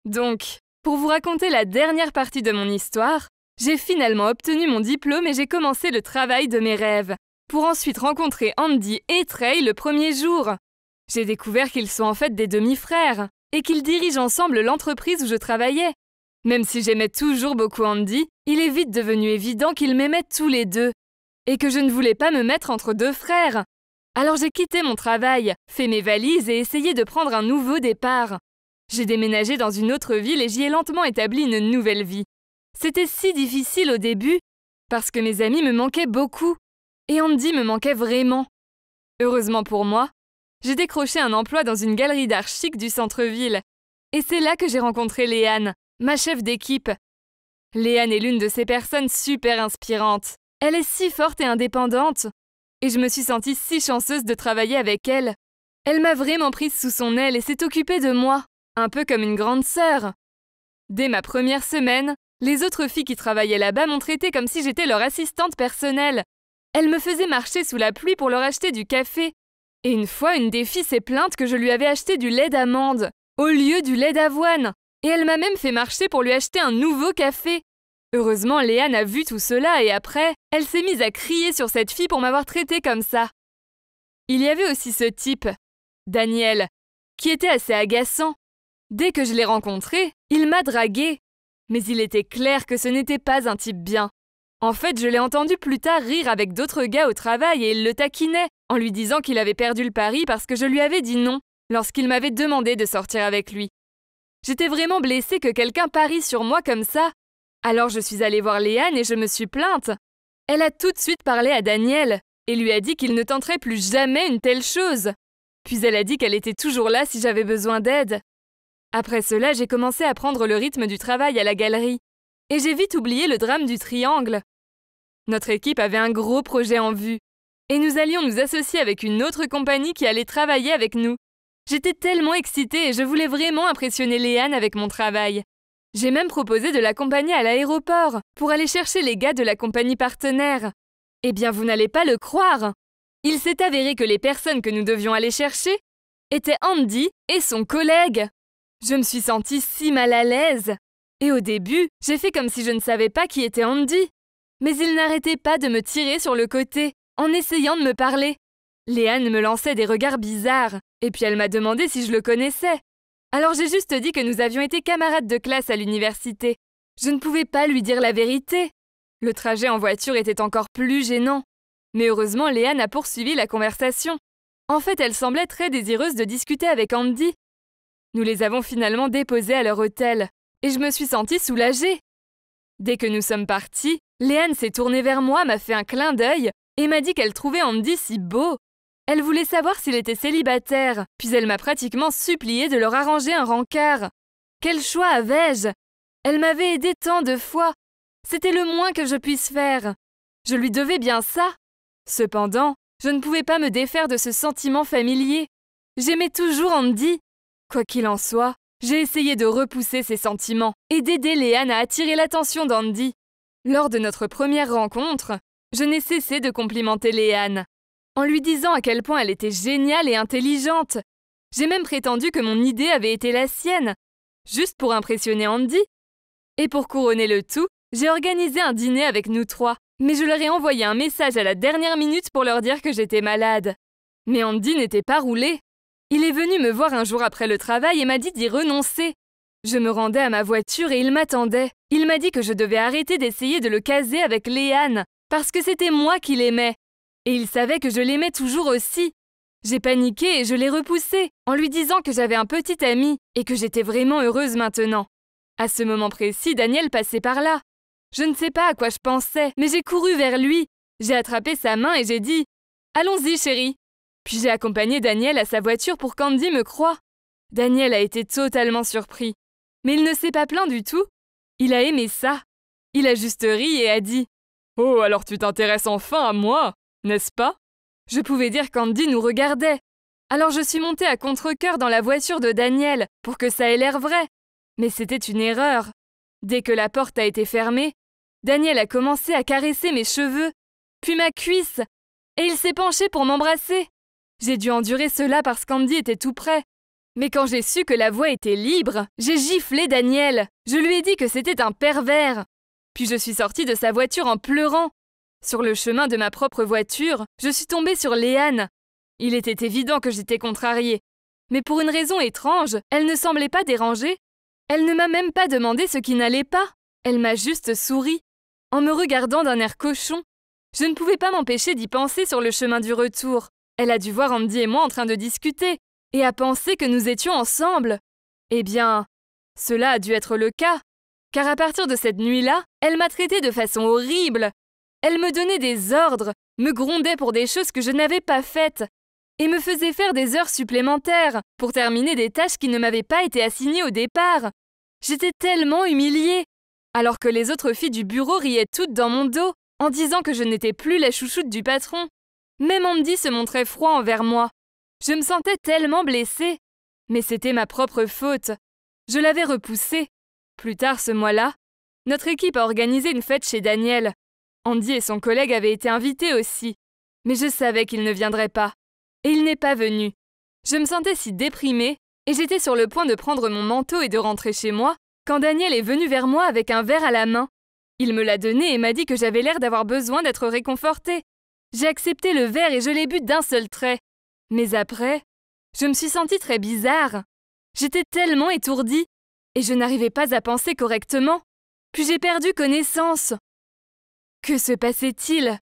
Donc, pour vous raconter la dernière partie de mon histoire, j'ai finalement obtenu mon diplôme et j'ai commencé le travail de mes rêves, pour ensuite rencontrer Andy et Trey le premier jour. J'ai découvert qu'ils sont en fait des demi-frères et qu'ils dirigent ensemble l'entreprise où je travaillais. Même si j'aimais toujours beaucoup Andy, il est vite devenu évident qu'ils m'aimaient tous les deux et que je ne voulais pas me mettre entre deux frères. Alors j'ai quitté mon travail, fait mes valises et essayé de prendre un nouveau départ. J'ai déménagé dans une autre ville et j'y ai lentement établi une nouvelle vie. C'était si difficile au début, parce que mes amis me manquaient beaucoup, et Andy me manquait vraiment. Heureusement pour moi, j'ai décroché un emploi dans une galerie d'art chic du centre-ville, et c'est là que j'ai rencontré Léane, ma chef d'équipe. Léane est l'une de ces personnes super inspirantes. Elle est si forte et indépendante, et je me suis sentie si chanceuse de travailler avec elle. Elle m'a vraiment prise sous son aile et s'est occupée de moi, un peu comme une grande sœur. Dès ma première semaine, les autres filles qui travaillaient là-bas m'ont traitée comme si j'étais leur assistante personnelle. Elles me faisaient marcher sous la pluie pour leur acheter du café. Et une fois, une des filles s'est plainte que je lui avais acheté du lait d'amande, au lieu du lait d'avoine. Et elle m'a même fait marcher pour lui acheter un nouveau café. Heureusement, Léane a vu tout cela et après, elle s'est mise à crier sur cette fille pour m'avoir traitée comme ça. Il y avait aussi ce type, Daniel, qui était assez agaçant. Dès que je l'ai rencontré, il m'a draguée. Mais il était clair que ce n'était pas un type bien. En fait, je l'ai entendu plus tard rire avec d'autres gars au travail et il le taquinait, en lui disant qu'il avait perdu le pari parce que je lui avais dit non, lorsqu'il m'avait demandé de sortir avec lui. J'étais vraiment blessée que quelqu'un parie sur moi comme ça. Alors je suis allée voir Léane et je me suis plainte. Elle a tout de suite parlé à Daniel et lui a dit qu'il ne tenterait plus jamais une telle chose. Puis elle a dit qu'elle était toujours là si j'avais besoin d'aide. Après cela, j'ai commencé à prendre le rythme du travail à la galerie. Et j'ai vite oublié le drame du triangle. Notre équipe avait un gros projet en vue. Et nous allions nous associer avec une autre compagnie qui allait travailler avec nous. J'étais tellement excitée et je voulais vraiment impressionner Léane avec mon travail. J'ai même proposé de l'accompagner à l'aéroport pour aller chercher les gars de la compagnie partenaire. Eh bien, vous n'allez pas le croire. Il s'est avéré que les personnes que nous devions aller chercher étaient Andy et son collègue. Je me suis sentie si mal à l'aise. Et au début, j'ai fait comme si je ne savais pas qui était Andy. Mais il n'arrêtait pas de me tirer sur le côté, en essayant de me parler. Léane me lançait des regards bizarres, et puis elle m'a demandé si je le connaissais. Alors j'ai juste dit que nous avions été camarades de classe à l'université. Je ne pouvais pas lui dire la vérité. Le trajet en voiture était encore plus gênant. Mais heureusement, Léane a poursuivi la conversation. En fait, elle semblait très désireuse de discuter avec Andy. Nous les avons finalement déposés à leur hôtel, et je me suis sentie soulagée. Dès que nous sommes partis, Léane s'est tournée vers moi, m'a fait un clin d'œil et m'a dit qu'elle trouvait Andy si beau. Elle voulait savoir s'il était célibataire, puis elle m'a pratiquement supplié de leur arranger un rencard. Quel choix avais-je? Elle m'avait aidée tant de fois. C'était le moins que je puisse faire. Je lui devais bien ça. Cependant, je ne pouvais pas me défaire de ce sentiment familier. J'aimais toujours Andy. Quoi qu'il en soit, j'ai essayé de repousser ces sentiments et d'aider Léane à attirer l'attention d'Andy. Lors de notre première rencontre, je n'ai cessé de complimenter Léane, en lui disant à quel point elle était géniale et intelligente. J'ai même prétendu que mon idée avait été la sienne, juste pour impressionner Andy. Et pour couronner le tout, j'ai organisé un dîner avec nous trois, mais je leur ai envoyé un message à la dernière minute pour leur dire que j'étais malade. Mais Andy n'était pas roulé. Il est venu me voir un jour après le travail et m'a dit d'y renoncer. Je me rendais à ma voiture et il m'attendait. Il m'a dit que je devais arrêter d'essayer de le caser avec Léane, parce que c'était moi qui l'aimais. Et il savait que je l'aimais toujours aussi. J'ai paniqué et je l'ai repoussé, en lui disant que j'avais un petit ami et que j'étais vraiment heureuse maintenant. À ce moment précis, Daniel passait par là. Je ne sais pas à quoi je pensais, mais j'ai couru vers lui. J'ai attrapé sa main et j'ai dit « Allons-y, chérie !» Puis j'ai accompagné Daniel à sa voiture pour qu'Andy me croie. Daniel a été totalement surpris. Mais il ne s'est pas plaint du tout. Il a aimé ça. Il a juste ri et a dit « Oh, alors tu t'intéresses enfin à moi, n'est-ce pas ?» Je pouvais dire qu'Andy nous regardait. Alors je suis montée à contre-cœur dans la voiture de Daniel pour que ça ait l'air vrai. Mais c'était une erreur. Dès que la porte a été fermée, Daniel a commencé à caresser mes cheveux, puis ma cuisse, et il s'est penché pour m'embrasser. J'ai dû endurer cela parce qu'Andy était tout près. Mais quand j'ai su que la voie était libre, j'ai giflé Daniel. Je lui ai dit que c'était un pervers. Puis je suis sortie de sa voiture en pleurant. Sur le chemin de ma propre voiture, je suis tombée sur Léane. Il était évident que j'étais contrariée. Mais pour une raison étrange, elle ne semblait pas dérangée. Elle ne m'a même pas demandé ce qui n'allait pas. Elle m'a juste souri, en me regardant d'un air cochon. Je ne pouvais pas m'empêcher d'y penser sur le chemin du retour. Elle a dû voir Andy et moi en train de discuter, et a pensé que nous étions ensemble. Eh bien, cela a dû être le cas, car à partir de cette nuit-là, elle m'a traité de façon horrible. Elle me donnait des ordres, me grondait pour des choses que je n'avais pas faites, et me faisait faire des heures supplémentaires pour terminer des tâches qui ne m'avaient pas été assignées au départ. J'étais tellement humiliée, alors que les autres filles du bureau riaient toutes dans mon dos, en disant que je n'étais plus la chouchoute du patron. Même Andy se montrait froid envers moi. Je me sentais tellement blessée. Mais c'était ma propre faute. Je l'avais repoussé. Plus tard ce mois-là, notre équipe a organisé une fête chez Daniel. Andy et son collègue avaient été invités aussi. Mais je savais qu'il ne viendrait pas. Et il n'est pas venu. Je me sentais si déprimée, et j'étais sur le point de prendre mon manteau et de rentrer chez moi, quand Daniel est venu vers moi avec un verre à la main. Il me l'a donné et m'a dit que j'avais l'air d'avoir besoin d'être réconfortée. J'ai accepté le verre et je l'ai bu d'un seul trait. Mais après, je me suis sentie très bizarre. J'étais tellement étourdie, et je n'arrivais pas à penser correctement. Puis j'ai perdu connaissance. Que se passait-il ?